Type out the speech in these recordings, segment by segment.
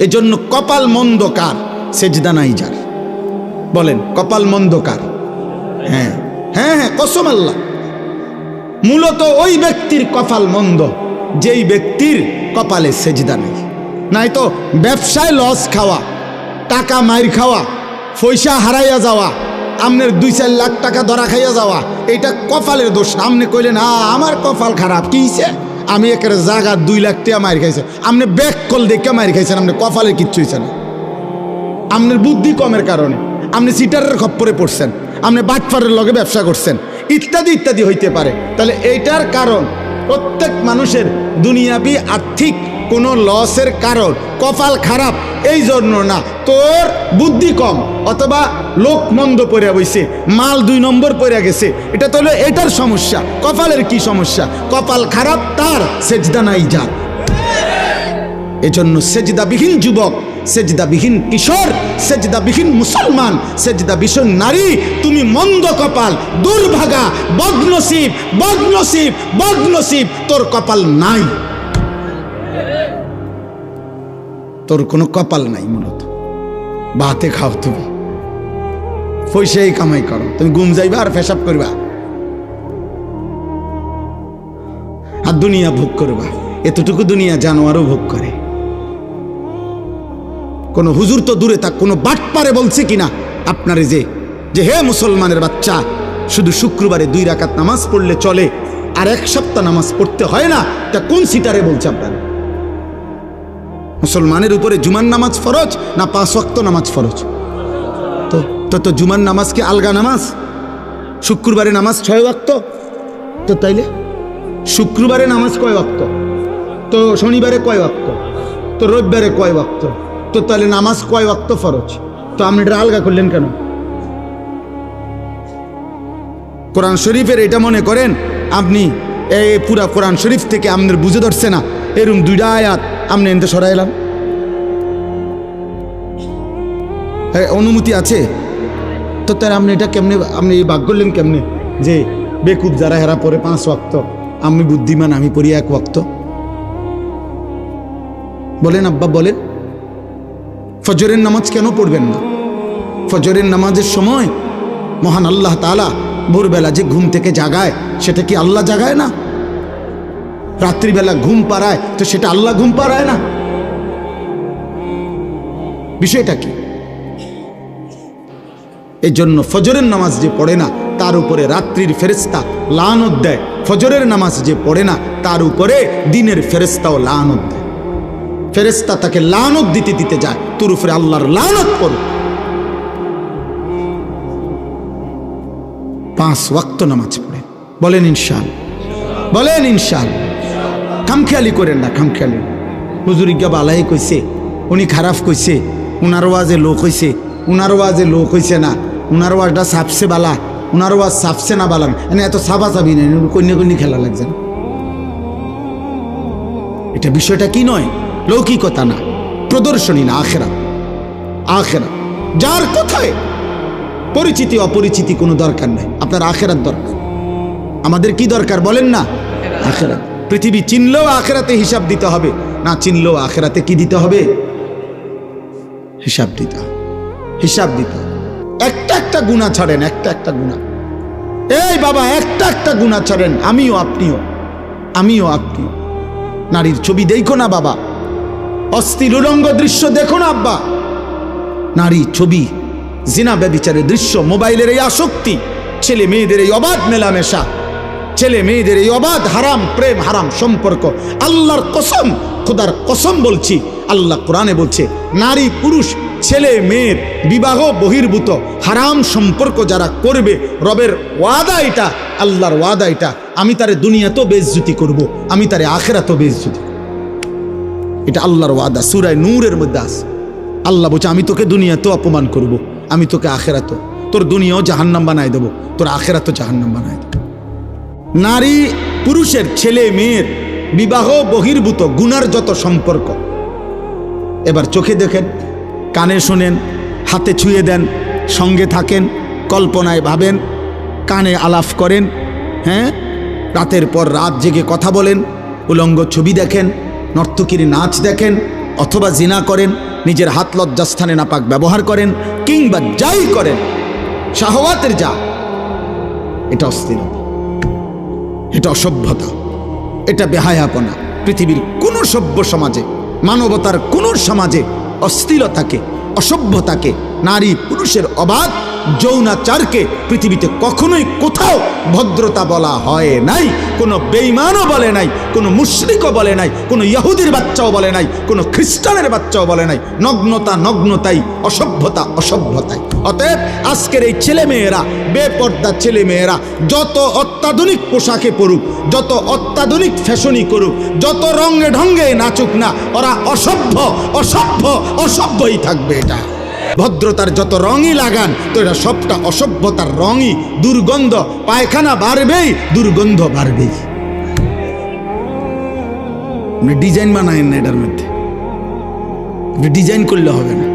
এজন্য কপাল মন্দ কার? সেজদা নাই যার। বলেন কপাল মন্দ কার? হ্যাঁ হ্যাঁ হ্যাঁ, কসম আল্লাহ, মূলত ওই ব্যক্তির কপাল মন্দ যেই ব্যক্তির কপালে সেজদা নাই। নাই তো ব্যবসায় লস খাওয়া, টাকা মাইর খাওয়া, পয়সা হারাইয়া যাওয়া, আপনার 2-4 লাখ টাকা ধরা খাইয়া যাওয়া, এটা কপালের দোষ না। আপনি কইলেন আমার কপাল খারাপ, কি হইছে? আমি একের জায়গা 2 লাখ টাকা মাইর খাইছে। আপনি ব্যাক কল দেখে মাইর খাইছেন, আপনি কপালের কিচ্ছু হইছে না। আপনার বুদ্ধি কমের কারণে, আপনি সিটারের খপ্পরে পড়ছেন, আপনি বাটফারের লগে ব্যবসা করছেন, ইত্যাদি ইত্যাদি হইতে পারে। তাহলে এইটার কারণ প্রত্যেক মানুষের দুনিয়াবি আর্থিক কোনো লসের কারণ কপাল খারাপ এই জন্য না, তোর বুদ্ধি কম অথবা লোক মন্দ পড়ে বইছে, মাল 2 নম্বর পড়ে গেছে, এটা তো হলো এটার সমস্যা। কপালের কি সমস্যা? কপাল খারাপ তার, সেজদা নাই যার। এজন্য সেজদাবিহীন যুবক, সেজদাবিহীন কিশোর, সেজদাবিহীন মুসলমান, সেজদাবিহীন নারী, তুমি মন্দ কপাল, দুর্ভাগা, বদনসিব, বদনসিব, বদনসিব, তোর কপাল নাই, তোর কোনো কপাল নাই। মূলত ভাতে খাও, তুমি পয়সাই কামাই করো, তুমি ঘুম যাইবা আর পেশাব করবা আর দুনিয়া ভোগ করবা। এতটুকু দুনিয়া জানোয়ারও ভোগ করে। কোন হুজুর তো দূরে থাক, কোনো বাটপারে বলছে কিনা আপনারে যে হে মুসলমানের বাচ্চা, শুধু শুক্রবারে 2 রাকাত নামাজ পড়লে চলে আর 1 সপ্তাহ নামাজ পড়তে হয় না? তা কোন সিটারে বলছে আপনারা? মুসলমানের উপরে জুমার নামাজ ফরজ না 5 ওয়াক্ত নামাজ ফরজ? তো জুমার নামাজ কি আলগা নামাজ? শুক্রবারে নামাজ 6 ওয়াক্ত। তো তাইলে শুক্রবারে নামাজ কয় ওয়াক্ত? তো শনিবারে কয় ওয়াক্ত? তো রবিবারে কয় ওয়াক্ত? তো তাহলে নামাজ কয় ওয়াক্ত ফরজ? তো আপনি এটা আলগা করলেন কেন? কোরআন শরীফের এটা মনে করেন আপনি এই পুরা কোরআন শরীফ থেকে আপনার বুঝে ধরছে না, এরকম 2টা আয়াত আপনি এনতে সরাইলাম, অনুমতি আছে? তো তার আপনি এটা কেমনে, আপনি এই ভাগ করলেন কেমনে যে বেকুব যারা হেরা পরে 5 ওয়াক্ত, আমি বুদ্ধিমান আমি পড়ি 1 ওয়াক্ত? বলেন আব্বা বলেন। ফজরের নামাজ কেন পড়বেন না? ফজরের নামাজের সময় মহান আল্লাহ তাআলা ভোরবেলা যে ঘুম থেকে জাগায়, সেটা কি আল্লাহ জাগায় না? রাত্রিবেলা ঘুম পাড়ায়, তো সেটা আল্লাহ ঘুম পাড়ায় না? বিষয়টা কি? এই জন্য ফজরের নামাজ যে পড়ে না তার উপরে রাত্রির ফেরেশতা লানত দেয়, ফজরের নামাজ যে পড়ে না তার উপরে দিনের ফেরেশতাও লানত দেয়। ফেরেশতা তাকে লানত দিতে দিতে যায়, তোর উপরে আল্লাহর লানত পড়ে। 5 ওয়াক্ত নামাজ পড়ে, বলেন ইনশাআল্লাহ, বলেন ইনশাআল্লাহ। খামখেয়ালি করেন না, খামখেয়ালি। হুজুরিজ্ঞা বালাই কইছে, উনি খারাপ কইছে, উনার ওয়াজে লোক হইছে, উনার ওয়াজে লোক হইছে না, উনার ওয়াজটা সাপসে বালা, উনার ওয়াজ সাপসে না বালাম, এত সাবাসাবি নেই, কন্যা কন্যা খেলা লাগছে না। এটা বিষয়টা কি নয়, লৌকিকতা না, প্রদর্শনী না, আখেরাত। আখেরাত যার কথায় পরিচিতি অপরিচিতি কোনো দরকার নাই, আপনার আখেরাত দরকার। আমাদের কি দরকার বলেন না? আখেরাত। পৃথিবী চিনলেও আখেরাতে হিসাব দিতে হবে, না চিনলেও আখেরাতে কি দিতে হবে? হিসাব দিতে হবে, হিসাব দিতে হবে। একটা একটা গুনাহ ছাড়েন, একটা একটা গুনাহ। এই বাবা একটা একটা গুনাহ ছাড়েন, আমিও আপনিও, আমিও আপনিও। নারীর ছবি দেখো না বাবা, অশ্লীল উলঙ্গ দৃশ্য দেখো না আব্বা, নারী ছবি, জিনা ব্যভিচারের দৃশ্য, মোবাইলের এই আসক্তি, ছেলে মেয়েদের এই অবাধ মেলামেশা, ছেলে মেয়েদের এই অবাধ হারাম প্রেম, হারাম সম্পর্ক। আল্লাহর কসম, খোদার কসম বলছি, আল্লাহ কোরআনে বলছে নারী পুরুষ ছেলে মেয়ের বিবাহ বহির্ভূত হারাম সম্পর্ক যারা করবে, রবের ওয়াদা এটা, আল্লাহর ওয়াদা এটা, আমি তারে দুনিয়াতেও বেইজ্জতি করব, আমি তারে আখিরাতেও বেইজ্জতি করব। এটা আল্লাহর ওয়াদা, সূরা নূরের মধ্যে আছে। আল্লাহ বলছে আমি তোকে দুনিয়াতেও অপমান করব, আমি তোকে আখিরাতেও, তোর দুনিয়াও জাহান্নাম বানাই দেবো, তোর আখিরাতেও জাহান্নাম বানাই দেবো। নারী পুরুষের, ছেলে মেয়ের বিবাহ বহির্ভূত গুনার যত সম্পর্ক, এবার চোখে দেখেন, কানে শুনেন, হাতে ছুঁয়ে দেন, সঙ্গে থাকেন, কল্পনায় ভাবেন, কানে আলাপ করেন, হ্যাঁ, রাতের পর রাত জেগে কথা বলেন, উলঙ্গ ছবি দেখেন, নর্তকীর নাচ দেখেন, অথবা জিনা করেন, নিজের হাত লজ্জাস্থানে নাপাক ব্যবহার করেন কিংবা যাই করেন, শাহওয়াতের যা, এটা অস্থিরতা, এটা অসভ্যতা, এটা বেহায়াপনা। পৃথিবীর কোন সভ্য সমাজে, মানবতার কোন সমাজে অশ্লীলতাকে, অসভ্যতাকে, নারী পুরুষের অবাধ যৌনাচারকে পৃথিবীতে কখনোই কোথাও ভদ্রতা বলা হয় নাই। কোনো বেঈমানও বলে নাই, কোনো মুশরিকও বলে নাই, কোনো ইহুদির বাচ্চাও বলে নাই, কোনো খ্রিস্টানের বাচ্চাও বলে নাই। নগ্নতা নগ্নতাই, অসভ্যতা অসভ্যতাই। অতএব আজকের এই ছেলেমেয়েরা, বেপর্দা ছেলেমেয়েরা যত অত্যাধুনিক পোশাকে পড়ুক, যত অত্যাধুনিক ফ্যাশনই করুক, যত রঙে ঢঙ্গে নাচুক না, ওরা অসভ্য অসভ্য অসভ্যই থাকবে। এটা ভদ্রতার যত রঙই লাগান, তো এটা সবটা অসভ্যতার রঙই। দুর্গন্ধ, পায়খানা বাড়বেই, দুর্গন্ধ বাড়বেই। ডিজাইন বানায়েন না এটার মধ্যে, ডিজাইন করলে হবে না।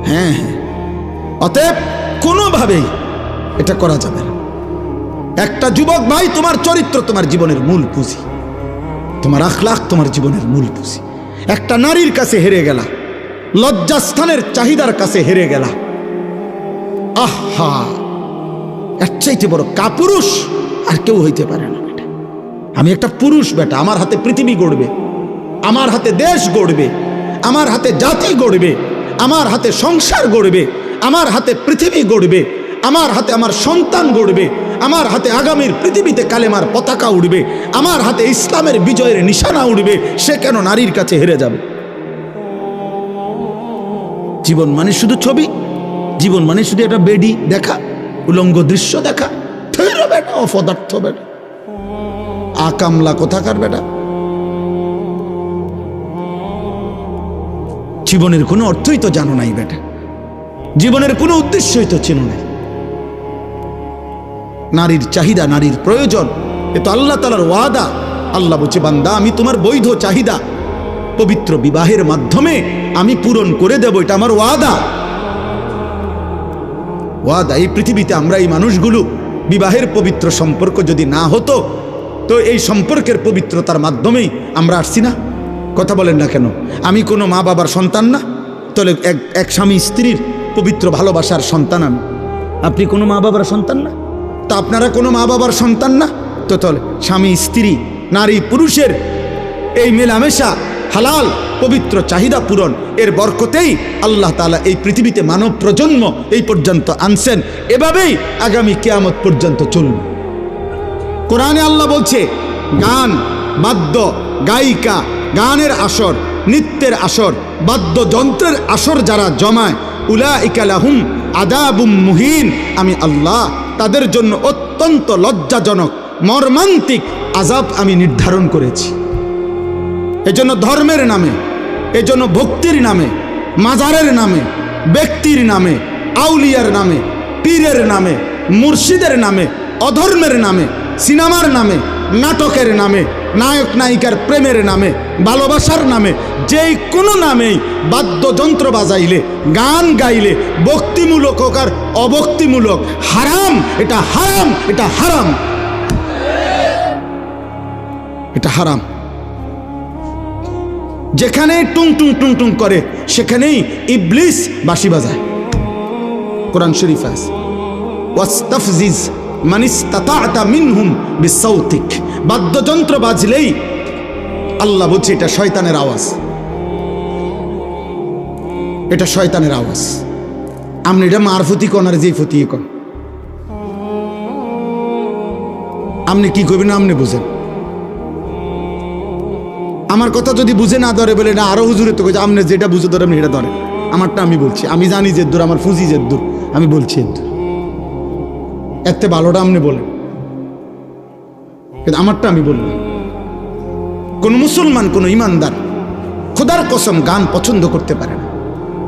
হ্যাঁ হ্যাঁ, অতএব কোনোভাবেই এটা করা যাবে না। একটা যুবক ভাই, তোমার চরিত্র তোমার জীবনের মূল পুঁজি, তোমার আখলাক তোমার জীবনের মূল পুঁজি। একটা নারীর কাছে হেরে গেলা, লজ্জাস্থানের চাহিদার কাছে হেরে গেলা, আহা, এর চাইতে বড় কাপুরুষ আর কেউ হইতে পারে না। বেটা, আমি একটা পুরুষ বেটা, আমার হাতে পৃথিবী গড়বে, আমার হাতে দেশ গড়বে, আমার হাতে জাতি গড়বে, আমার হাতে সংসার গড়বে, আমার হাতে পৃথিবী গড়বে, আমার হাতে আমার সন্তান গড়বে, আমার হাতে আগামীর পৃথিবীতে কালেমার পতাকা উঠবে, আমার হাতে ইসলামের বিজয়ের নিশানা উঠবে। সে কেন নারীর কাছে হেরে যাবে? জীবন মানে শুধু ছবি, জীবন মানে শুধু একটা বেডি দেখা, উলঙ্গ দৃশ্য দেখা। বেটা অপদার্থ বেটা, আকামলা কোথাকার বেটা। জীবনের কোনো অর্থই তো জানো নাই বেটা, জীবনের কোনো উদ্দেশ্যই তো চেনো নাই। নারীর চাহিদা, নারীর প্রয়োজন, এ তো আল্লাহ তাআলার ওয়াদা। আল্লাহ বলছে, বান্দা আমি তোমার বৈধ চাহিদা পবিত্র বিবাহের মাধ্যমে আমি পূরণ করে দেব, এটা আমার ওয়াদা। ওয়াদা। এই পৃথিবীতে আমরা এই মানুষগুলো বিবাহের পবিত্র সম্পর্ক যদি না হতো, তো এই সম্পর্কের পবিত্রতার মাধ্যমেই আমরা আসছি না। কথা বলেন না কেন? আমি কোনো মা বাবার সন্তান না, তাহলে এক স্বামী স্ত্রীর পবিত্র ভালোবাসার সন্তান আমি। আপনি কোনো মা বাবার সন্তান না, তো আপনারা কোনো মা বাবার সন্তান না, তো তাহলে স্বামী স্ত্রী, নারী পুরুষের এই মেলামেশা, হালাল পবিত্র চাহিদা পূরণ, এর বরকতেই আল্লাহ তাআলা এই পৃথিবীতে মানব প্রজন্ম এই পর্যন্ত আনছেন। এভাবেই আগামী কিয়ামত পর্যন্ত চলবে। কোরআনে আল্লাহ বলছে, গান, বাদ্য, গায়িকা, গানের আসর, নৃত্যের আসর, বাদ্যযন্ত্রের আসর যারা জমায়, উলাইকা লাহুম আযাবুম মুহিন, আমি আল্লাহ তাদের জন্য অত্যন্ত লজ্জাজনক মর্মান্তিক আযাব আমি নির্ধারণ করেছি। এজন্য ধর্মের নামে, এজন্য ভক্তির নামে, মাজারের নামে, ব্যক্তির নামে, আউলিয়ার নামে, পীরের নামে, মুর্শিদের নামে, অধর্মের নামে, সিনেমার নামে, নাটকের নামে, নায়ক নায়িকার প্রেমের নামে, ভালোবাসার নামে, যেই কোনো নামেই বাদ্যযন্ত্র বাজাইলে, গান গাইলে, ভক্তিমূলক হোক আর অভক্তিমূলক, হারাম। এটা হারাম, এটা হারাম, এটা হারাম। যেখানে টুং টুং টুং টুং করে সেখানেই ইবলিস বাঁশি বাজায়। কোরআন শরীফ আছে, ওয়াস্তাফজিজ মান ইসতাতা'তা মিনহুম বিসাউতিক। বাদ্যযন্ত্র বাজলেই আল্লাহ বলছে এটা শয়তানের আওয়াজ, এটা শয়তানের আওয়াজ। আপনি এটা মারফতি কোন আর যেই ফতি কোন, আপনি কি করবেন আপনি বুঝেন। আমার কথা যদি বুঝে না ধরে, বলে না আরো হুজুরে তো কইছে, আপনি যেটা বুঝে ধরে আপনি এটা ধরে। আমারটা আমি বলছি, আমি জানি যে দূর, আমার ফুজি যে দূর, আমি বলছি এর এতে ভালোটা আপনি বলেন, কিন্তু আমারটা আমি বললাম। কোন মুসলমান, কোন ইমানদার খোদার কসম গান পছন্দ করতে পারে না।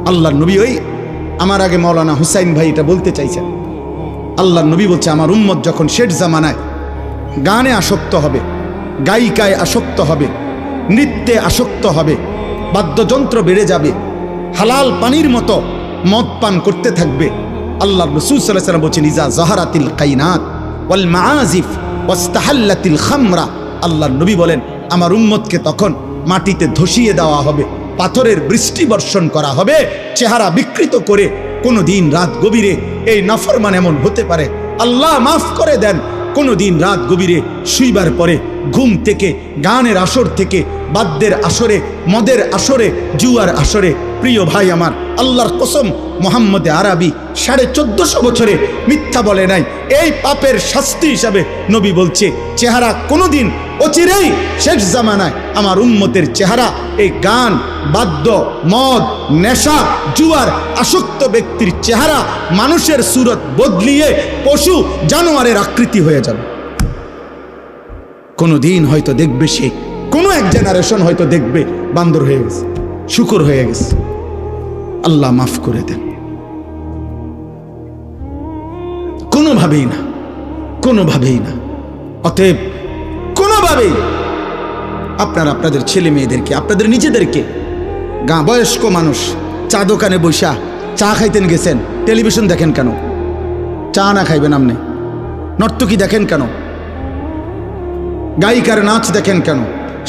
আল্লাহর নবী, ওই আমার আগে মাওলানা হুসাইন ভাই এটা বলতে চাইছেন, আল্লাহর নবী বলছে আমার উম্মত যখন শেষ জামানায় গানে আসক্ত হবে, গায়িকায় আসক্ত হবে, নৃত্যে আসক্ত হবে, বাদ্যযন্ত্র বেড়ে যাবে, হালাল পানির মতো মদ পান করতে থাকবে। আল্লাহ রাসূল সাল্লাল্লাহু আলাইহি ওয়াসাল্লাম বলেছেন, ইজা যাহারাতিল কাইনাত ওয়াল মাআজিফ ওয়াস্তাহাল্লাতিল খামরা। আল্লাহর নবী বলেন আমার উম্মতকে তখন মাটিতে ধসিয়ে দেওয়া হবে, পাথরের বৃষ্টি বর্ষণ করা হবে, চেহারা বিকৃত করে। কোনো দিন রাত গভীরে এই নাফরমান এমন হতে পারে, আল্লাহ মাফ করে দেন, কোনো দিন রাত গভীরে শুইবার পরে ঘুম থেকে, গানের আসর থেকে, বাদ্যের আসরে, মদের আসরে, জুয়ার আসরে, প্রিয় ভাই আমার, আল্লাহর কসম, মোহাম্মদ আরবি 1450 বছরে মিথ্যা বলে নাই। এই পাপের শাস্তি হিসাবে নবী বলছে, চেহারা কোনোদিন অচিরেই শেষ জামানায় আমার উম্মতের চেহারা এই গান, বাদ্য, মদ, নেশা, জুয়ার আসক্ত ব্যক্তির চেহারা মানুষের সুরত বদলিয়ে পশু জানোয়ারের আকৃতি হয়ে যাবে। কোনো দিন হয়তো দেখবে সে, কোনো এক জেনারেশন হয়তো দেখবে বান্দর হয়ে গেছে, শুকর হয়ে গেছে। আল্লাহ মাফ করে দেন। কোনোভাবেই না, কোনোভাবেই না। অতএব কোনোভাবেই আপনারা আপনাদের ছেলে মেয়েদেরকে, আপনাদের নিজেদেরকে, বয়স্ক মানুষ চা দোকানে বসা চা খাইতেন গেছেন, টেলিভিশন দেখেন কেন? চা না খাইবেন আপনি? নর্তকী দেখেন কেন? গায়িকার নাচ দেখেন কেন?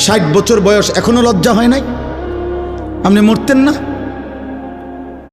60 বছর বয়স এখনো লজ্জা হয় নাই? আপনি মরতেন না?